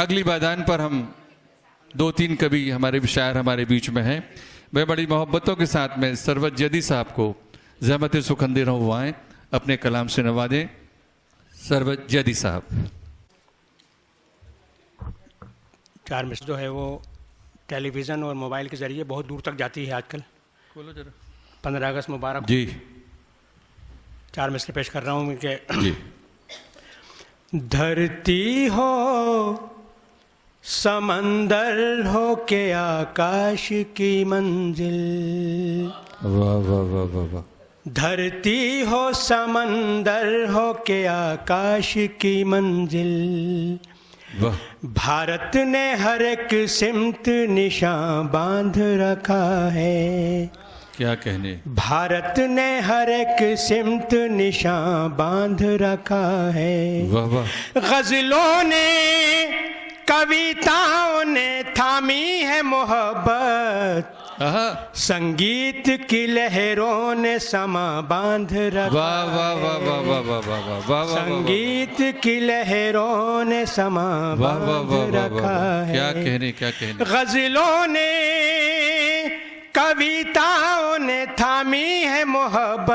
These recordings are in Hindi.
अगली पायदान पर हम 2-3 कवि हमारे शायर हमारे बीच में हैं। मैं बड़ी मोहब्बतों के साथ में सरवत जदी साहब को ज़हमत सुखंदे रहवाएं अपने कलाम से नवाजें। सरवत जदी साहब। 4 मिसर जो है वो टेलीविज़न और मोबाइल के ज़रिए बहुत दूर तक जाती है आजकल। 15 अगस्त मुबारक जी। 4 मिसर पेश कर रहा हूँ कि जी। धरती हो समंदर हो के आकाश की मंजिल, वाह वाह वाह वाह वाह। धरती हो समंदर हो के आकाश की मंजिल, वाह। भारत ने हर एक सिमत निशान बांध रखा है। क्या कहने। भारत ने हर एक सिमत निशान बांध रखा है। वाह वाह। गजलों ने कविताओं ने थामी है मोहब्बत, संगीत की लहरों ने समा बांध रखा। वाह वाह वाह वाह वाह वाह वाह वाह वाह। संगीत की लहरों ने समा बांध रखा है। क्या कहने क्या कहने। गजलों ने कविताओं ने थामी है मोहब्बत,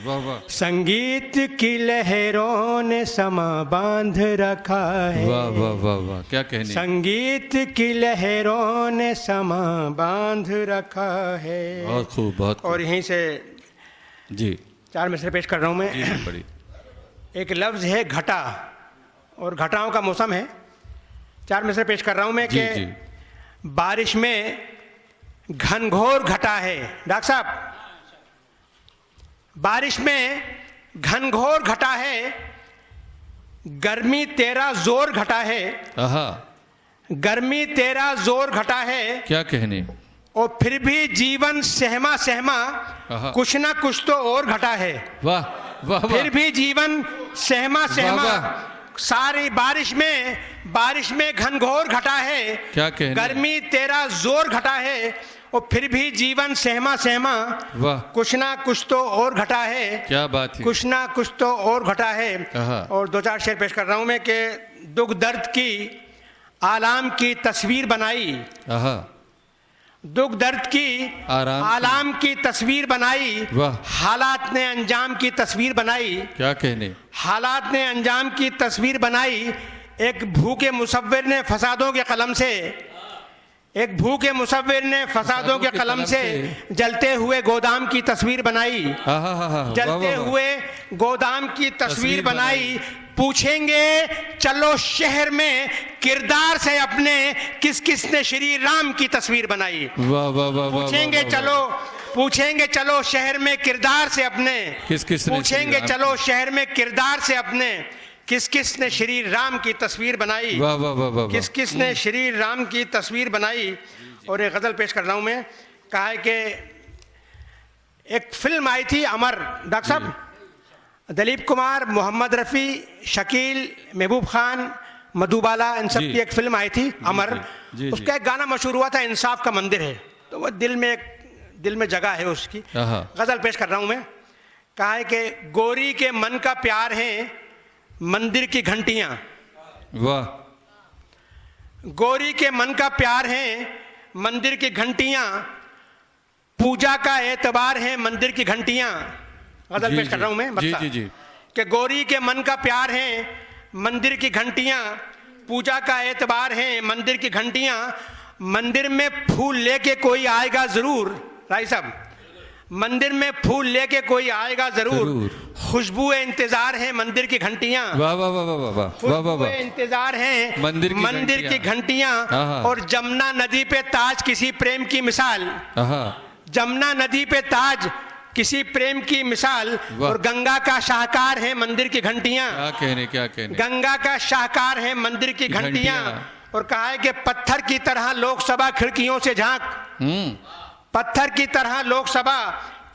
वाह वाह। संगीत की लहरों ने समा बांध रखा है। वाह वाह वाह वाह। क्या कहने। संगीत की लहरों ने समा बांध रखा है। बहुत खूब बहुत खूब। और यहीं से जी 4 मिसरे पेश कर रहा हूँ मैं। जी बड़ी। एक लफ्ज़ है घटा, और घटाओं का मौसम है। 4 मिसरे पेश कर रहा हूँ मैं कि बारिश में घनघोर घटा है। डॉक्टर साहब, बारिश में घनघोर घटा है, गर्मी तेरा जोर घटा है। गर्मी तेरा जोर घटा है। क्या कहने। और फिर भी जीवन सहमा सहमा कुछ ना कुछ तो और घटा है। वाह वाह। फिर भी जीवन सहमा सहमा सारी बारिश में घनघोर घटा है। क्या कहने। गर्मी तेरा जोर घटा है, और फिर भी जीवन सहमा सहमा वाह कुछ ना कुछ तो और घटा है। क्या बात है। कुछ ना कुछ तो और घटा है। और 2-4 शेर पेश कर रहा हूं मैं कि दुख दर्द की आलाम की तस्वीर बनाई। दुख दर्द की आलाम की तस्वीर बनाई। हालात ने अंजाम की तस्वीर बनाई। क्या कहने। हालात ने अंजाम की तस्वीर बनाई। एक भूखे मुसव्विर ने फसादों के कलम से, एक भूखे मुसव्विर ने फसादों के कलम से जलते हुए गोदाम की तस्वीर बनाई। जलते हुए गोदाम की तस्वीर बनाई। पूछेंगे चलो शहर में किरदार से अपने, किस किस ने श्री राम की तस्वीर बनाई। पूछेंगे चलो शहर में किरदार से अपने, किस किस ने। पूछेंगे चलो शहर में किरदार से अपने, किस किस ने श्री राम की तस्वीर बनाई। वाह वाह वाह वाह। किस किस ने श्री राम की तस्वीर बनाई। और एक गजल पेश कर रहा हूं मैं। कहा है कि एक फिल्म आई थी अमर। डॉक्टर साहब, दिलीप कुमार, मोहम्मद रफ़ी, शकील, महबूब खान, मधुबाला, इन सब की एक फिल्म आई थी अमर। उसका एक गाना मशहूर हुआ था, इंसाफ का मंदिर है। तो वो दिल में जगह है उसकी। गजल पेश कर रहा हूं मैं। कहा है कि गोरी के मन का प्यार है मंदिर की घंटियां। वाह। गोरी के मन का प्यार है मंदिर की घंटियां, पूजा का एतबार है मंदिर की घंटियां। गजल पेश कर रहा हूं मैं। जी। कि गोरी के मन का प्यार है मंदिर की घंटियां, पूजा का एतबार है मंदिर की घंटियां। मंदिर में फूल लेके कोई आएगा जरूर। राय साहब, मंदिर में फूल लेके कोई आएगा जरूर, खुशबू इंतजार है मंदिर की घंटियां। वाह वाह वाह वाह वाह। खुशबू इंतजार है मंदिर की घंटियां। और जमुना नदी पे ताज किसी प्रेम की मिसाल। जमुना नदी पे ताज किसी प्रेम की मिसाल। और गंगा का शाहकार है मंदिर की घंटियां। क्या कहने। गंगा का शाहकार है मंदिर की घंटियां। और कहा है कि पत्थर की तरह लोकसभा खिड़कियों से झांक, पत्थर की तरह लोकसभा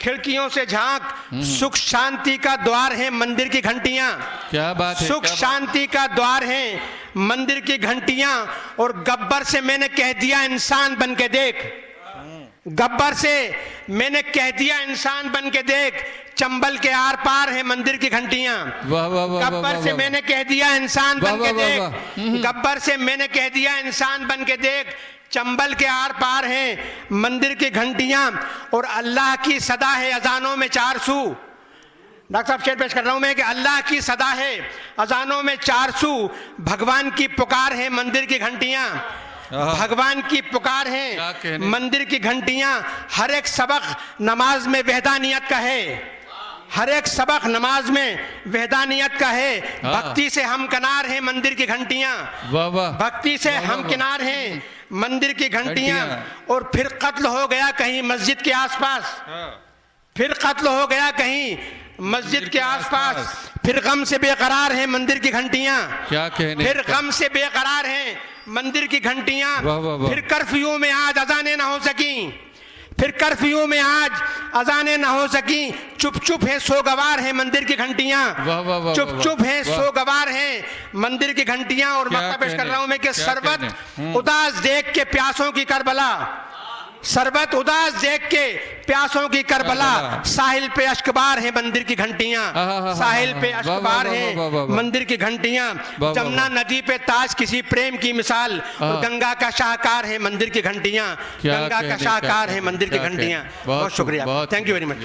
खिड़कियों से झांक, सुख शांति का द्वार है मंदिर की घंटियां। क्या बात है। सुख शांति का द्वार है मंदिर की घंटियां। और गब्बर से मैंने कह दिया इंसान बन के देख, गब्बर से मैंने कह दिया इंसान बन के देख, चंबल के आर पार है मंदिर की घंटियां। वाह वाह वाह, गब्बर से मैंने कह दिया इंसान बन के वाह, वाह, देख, गब्बर से मैंने कह दिया इंसान बन के देख, चंबल के आर पार हैं मंदिर की घंटियां, और अल्लाह की सदा है अजानों में 400। डॉक्टर साहब शेर पेश कर रहा हूं मैं कि अल्लाह की सदा है अजानों में 400, भगवान की पुकार है मंदिर की घंटियां, भगवान की पुकार है मंदिर की घंटियां। हर एक सबक नमाज में वहदानियत का है, हर एक सबक नमाज में वहदानियत का है। भक्ति से हम किनार हैं मंदिर की घंटियां, भक्ति से हम किनार हैं मंदिर की घंटियां। और फिर कत्ल हो गया कहीं मस्जिद के आसपास, फिर कत्ल हो गया कहीं मस्जिद के आसपास, फिर गम से बेकरार हैं मंदिर की घंटियां, क्या कहने, फिर गम से बेकरार हैं मंदिर की घंटियां। फिर कर्फ्यू में आज अजानें ना हो सकी, फिर कर्फ्यू में आज अजानें ना हो सकी। चुप चुप है सोगवार है मंदिर की घंटियां, चुप चुप है सोगवार है मंदिर की घंटियां। और मक्ता पेश कर रहा हूं मैं कि सरबत उदास देख के प्यासों की करबला, सरबत उदास देख के प्यासों की करबला, साहिल पे अश्कबार है मंदिर की घंटियां, साहिल पे अश्कबार है मंदिर की घंटियां। जमुना नदी पे ताज किसी प्रेम की मिसाल, और गंगा का शाहकार है मंदिर की घंटियां, गंगा का शाहकार है मंदिर की घंटियां। बहुत शुक्रिया, थैंक यू वेरी मच।